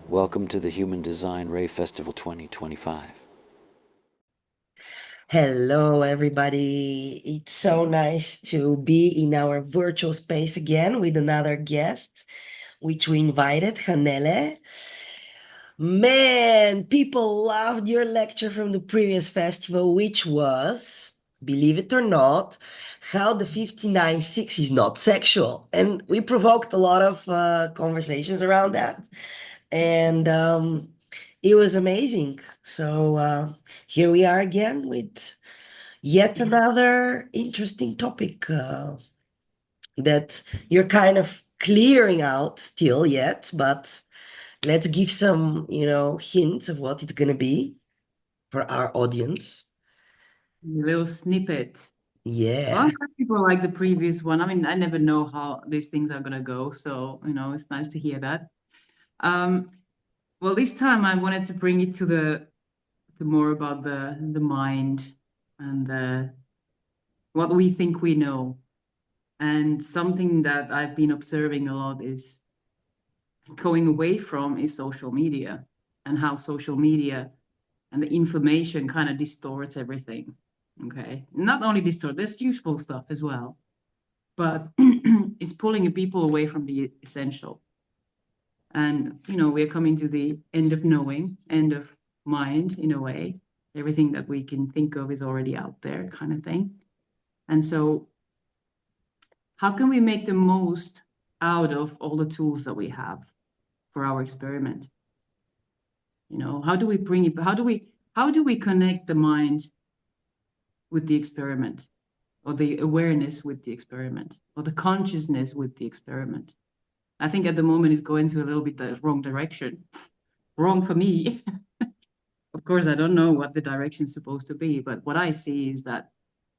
Welcome to the Human Design Rave Festival 2025. Hello, everybody. It's so nice to be in our virtual space again with another guest, which we invited, Hannele. Man, people loved your lecture from the previous festival, which was, believe it or not, how the 59-6 is not sexual. And we provoked a lot of conversations around that. And it was amazing. So here we are again with yet another interesting topic that you're kind of clearing out still yet, but let's give some, hints of what it's going to be for our audience. A little snippet. Well, Yeah. I'm glad people like the previous one. I mean, I never know how these things are gonna go, so it's nice to hear that. Um, well, this time I wanted to bring it to more about the mind and what we think we know. And something that I've been observing a lot is going away from is social media and how social media and the information kind of distorts everything. Okay. Not only distort, there's useful stuff as well, but it's pulling people away from the essential. And, we're coming to the end of knowing, end of mind in a way. Everything that we can think of is already out there, kind of thing. And so, how can we make the most out of all the tools that we have for our experiment? How do we bring it, how do we connect the mind with the experiment, or the awareness with the experiment, or the consciousness with the experiment? I think at the moment it's going to a little bit the wrong direction. Wrong for me. Of course, I don't know what the direction is supposed to be, but what I see is that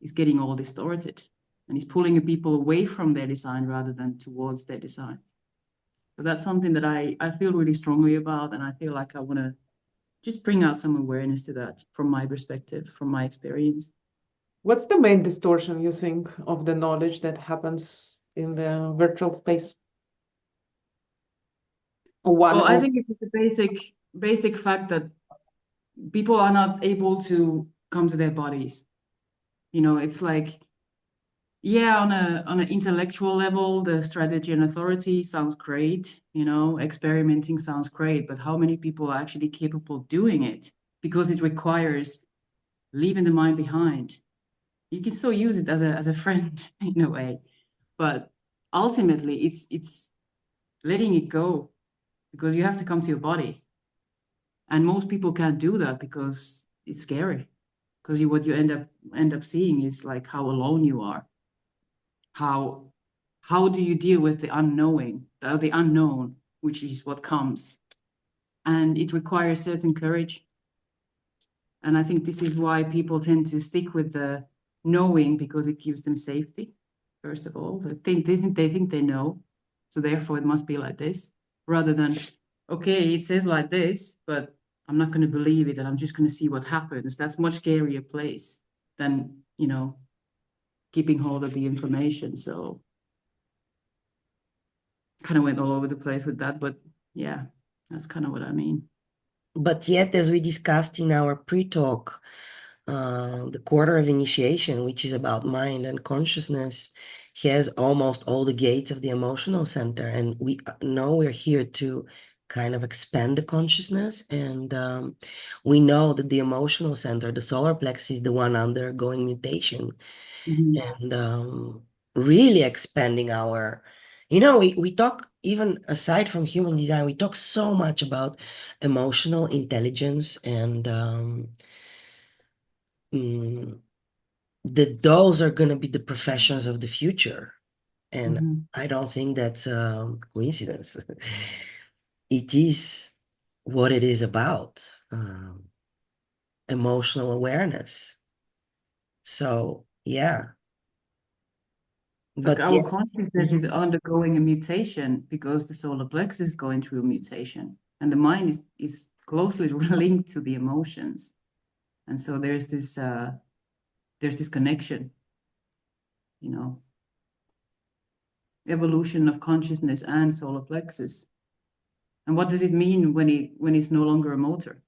it's getting all distorted and it's pulling people away from their design rather than towards their design. So that's something that I feel really strongly about, and I feel like I want to just bring out some awareness to that from my perspective, from my experience. What's the main distortion you think of the knowledge that happens in the virtual space? One Well, I of think it's a basic fact that people are not able to come to their bodies. It's like, yeah, on an intellectual level, the strategy and authority sounds great. Experimenting sounds great, but how many people are actually capable of doing it? Because it requires leaving the mind behind. You can still use it as a friend in a way, but ultimately it's letting it go, because you have to come to your body. And most people can't do that because it's scary. Because what you end up seeing is like how alone you are. How do you deal with the unknowing, the unknown, which is what comes, and it requires certain courage. And I think this is why people tend to stick with the knowing, because it gives them safety. First of all, they think they know, so therefore it must be like this, rather than, okay, it says like this, but I'm not going to believe it, and I'm just going to see what happens. That's much scarier place than keeping hold of the information. So kind of went all over the place with that, but yeah, that's kind of what I mean. But yet, as we discussed in our pre-talk, the quarter of initiation, which is about mind and consciousness, has almost all the gates of the emotional center. And we know we're here to kind of expand the consciousness. And we know that the emotional center, the solar plexus, is the one undergoing mutation and really expanding our. We talk, even aside from human design, we talk so much about emotional intelligence and mm, that those are going to be the professions of the future. And Mhm. I don't think that's a coincidence. It is what it is about, emotional awareness. So, yeah. Like But our yes. consciousness is Mhm. undergoing a mutation because the solar plexus is going through a mutation, and the mind is closely linked to the emotions. And so there's this connection, you know, evolution of consciousness and solar plexus. And what does it mean when it's no longer a motor?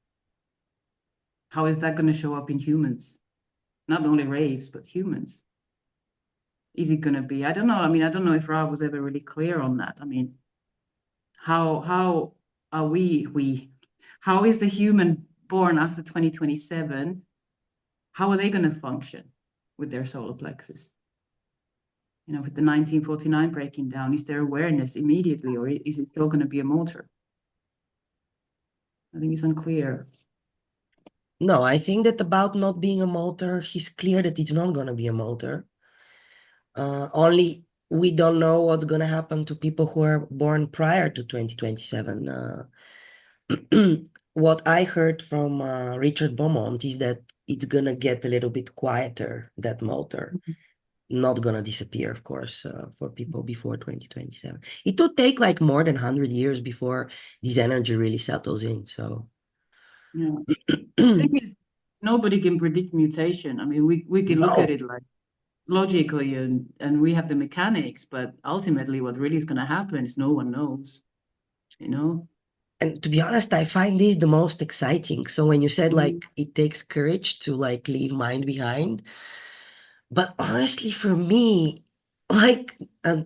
How is that going to show up in humans? Not only raves, but humans. Is it going to be? I don't know. I mean, I don't know if Ra was ever really clear on that. I mean, how are how is the human born after 2027? How are they going to function with their solar plexus? You know, with the 1949 breaking down, is there awareness immediately, or is it still going to be a motor? I think it's unclear. No, I think that about not being a motor, he's clear that it's not going to be a motor. Only we don't know what's going to happen to people who are born prior to 2027. What I heard from Richard Beaumont is that it's going to get a little bit quieter, that motor. Not going to disappear, of course, for people before 2027. It will take like more than 100 years before this energy really settles in. So, Yeah. The thing is, nobody can predict mutation. I mean, we can look at no. it like logically and we have the mechanics, but ultimately what really is going to happen is no one knows, you know? And to be honest, I find this the most exciting. So when you said like it takes courage to like leave mind behind, but honestly, for me, like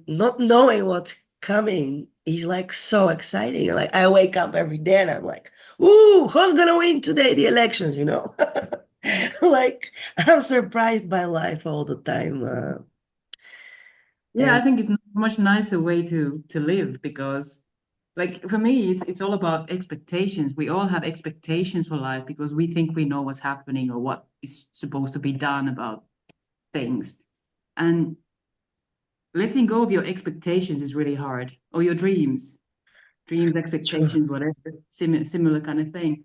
not knowing what's coming is like so exciting. Like I wake up every day and I'm like, ooh, who's gonna win today the elections, you know? Like I'm surprised by life all the time. Yeah, I And think it's a much nicer way to live because like for me it's all about expectations. We all have expectations for life because we think we know what's happening or what is supposed to be done about things. And letting go of your expectations is really hard, or your dreams, true. expectations, whatever, similar kind of thing.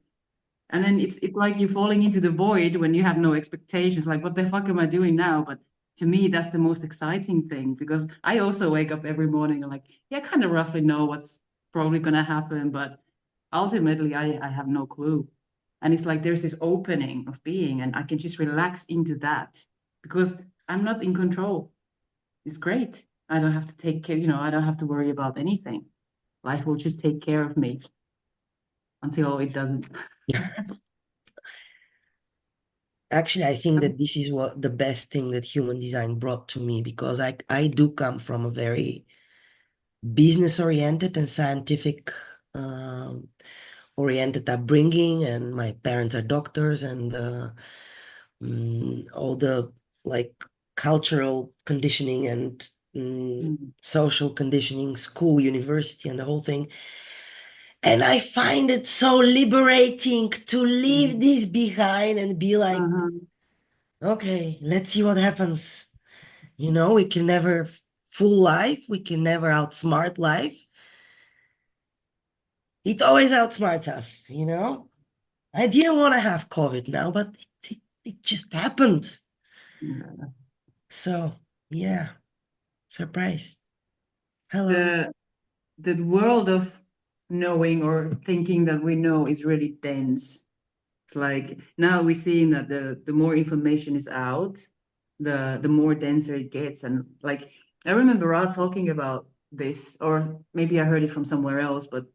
And then it's like you're falling into the void when you have no expectations. Like, what the fuck am I doing now? But to me, that's the most exciting thing because I also wake up every morning and like, yeah, I kind of roughly know what's probably gonna happen, but ultimately I have no clue. And it's like there's this opening of being, and I can just relax into that because I'm not in control. It's great. I don't have to take care, I don't have to worry about anything. Life will just take care of me until it doesn't. Actually, I think that this is what the best thing that human design brought to me because I do come from a very business oriented and scientific oriented upbringing, and my parents are doctors, and all the like cultural conditioning and Mm. social conditioning, school, university, and the whole thing. And I find it so liberating to leave Mm. this behind and be like, Uh-huh. okay, let's see what happens. You know, we can never fool life, we can never outsmart life. It always outsmarts us, you know? I didn't want to have COVID now, but it just happened. Yeah. So, yeah, surprise. Hello. The the world of knowing or thinking that we know is really dense. It's like now we're seeing that the more information is out, the more denser it gets. And like I remember Ra talking about this, or maybe I heard it from somewhere else, but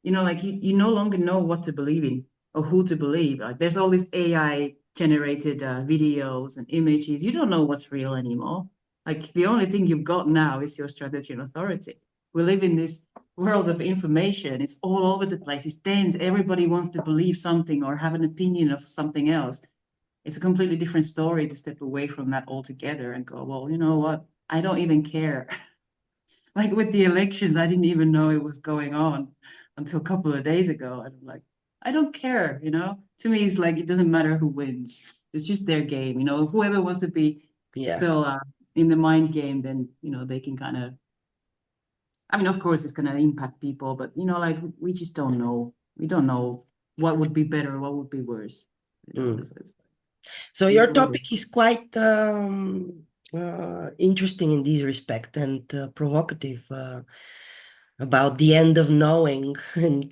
like you no longer know what to believe in or who to believe. Like there's all these AI generated videos and images. You don't know what's real anymore. Like the only thing you've got now is your strategy and authority. We live in this world of information. It's all over the place. It's dense. Everybody wants to believe something or have an opinion of something else. It's a completely different story to step away from that altogether and go, well, you know what? I don't even care. Like with the elections, I didn't even know it was going on until a couple of days ago. I'm like, I don't care. To me, it's like it doesn't matter who wins. It's just their game. Whoever wants to be Yeah. still in the mind game, then they can kind of. I mean, of course, it's gonna impact people, but like we just don't know. We don't know what would be better, what would be worse. Mm. It's So it is your what it is. topic is quite interesting in this respect and provocative about the end of knowing and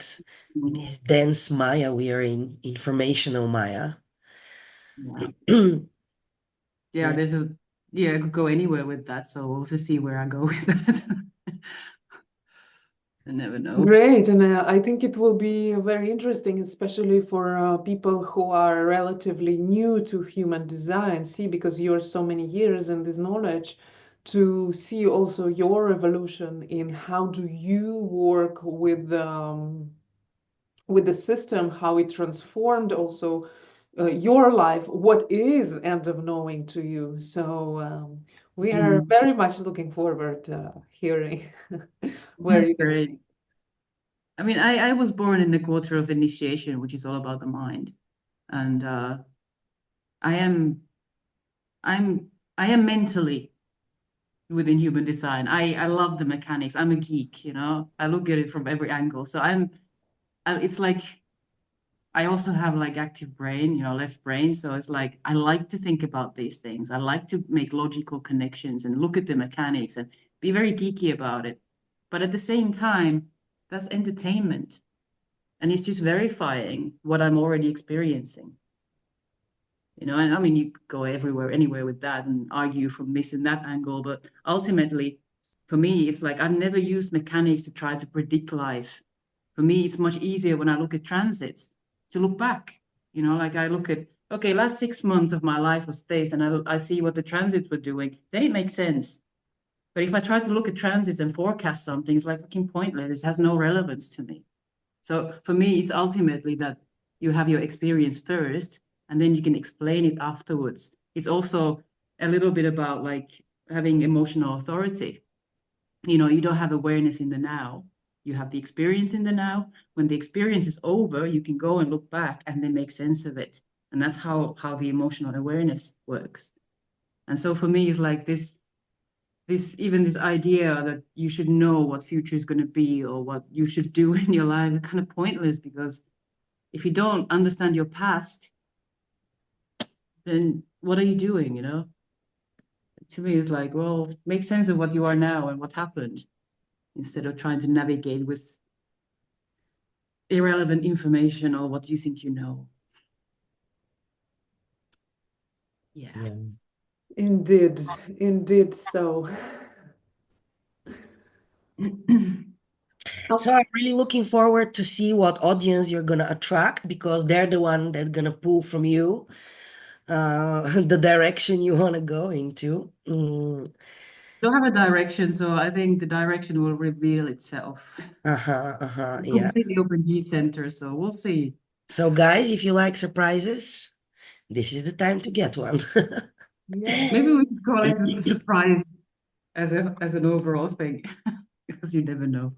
Mhm. this dense Maya we are in, informational Maya. Yeah. Yeah, Yeah. I could go anywhere with that, so we'll just see where I go with that. I never know. Great, and I think it will be very interesting, especially for people who are relatively new to human design. See, because you're so many years in this knowledge, to see also your evolution in how do you work with the system, how it transformed also your life, what is end of knowing to you. So we are very much looking forward to hearing where That's you great. I mean, I was born in the quarter of initiation, which is all about the mind. And I am mentally within human design. I love the mechanics. I'm a geek, you know. I look at it from every angle. So it's like I also have like active brain, you know, left brain. So it's like I like to think about these things. I like to make logical connections and look at the mechanics and be very geeky about it. But at the same time, that's entertainment. And it's just verifying what I'm already experiencing. You know, and I mean, you could go everywhere, anywhere with that and argue from this and that angle. But ultimately, for me, it's like I've never used mechanics to try to predict life. For me, it's much easier when I look at transits to look back. You know, like I look at, okay, last 6 months of my life was this, and I see what the transits were doing, then it makes sense. But if I try to look at transits and forecast something, it's like fucking pointless. It has no relevance to me. So for me, it's ultimately that you have your experience first, and then you can explain it afterwards. It's also a little bit about like having emotional authority. You know, you don't have awareness in the now. You have the experience in the now. When the experience is over, you can go and look back and then make sense of it. And that's how the emotional awareness works. And so for me, it's like this idea that you should know what future is going to be or what you should do in your life is kind of pointless, because if you don't understand your past, then what are you doing, you know? To me, it's like, well, make sense of what you are now and what happened instead of trying to navigate with irrelevant information or what you think you know. Yeah. Indeed, indeed so. So I'm really looking forward to see what audience you're gonna attract, because they're the one that's gonna pull from you the direction you wanna go into. Don't have a direction, so I think the direction will reveal itself. Yeah. Completely open G center, so we'll see. So guys, if you like surprises, this is the time to get one. Maybe we could call it a surprise as an overall thing, because you never know.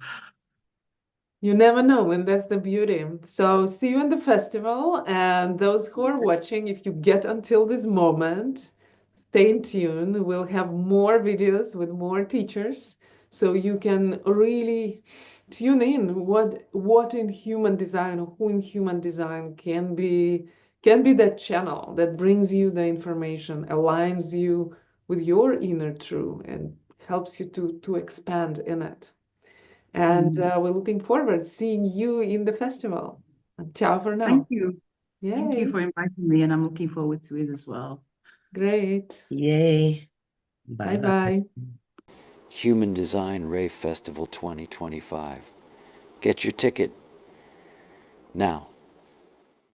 You never know, and that's the beauty. So see you in the festival, and those who are watching, if you get until this moment, stay tuned. We'll have more videos with more teachers, so you can really tune in what in human design, or who in human design can be that channel that brings you the information, aligns you with your inner truth, and helps you to expand in it. And we're looking forward to seeing you in the festival. Ciao for now. Thank you. Thank you Yay. for inviting me, and I'm looking forward to it as well. Great. Yay. Bye Bye-bye. bye. Human Design Rave Festival 2025. Get your ticket now.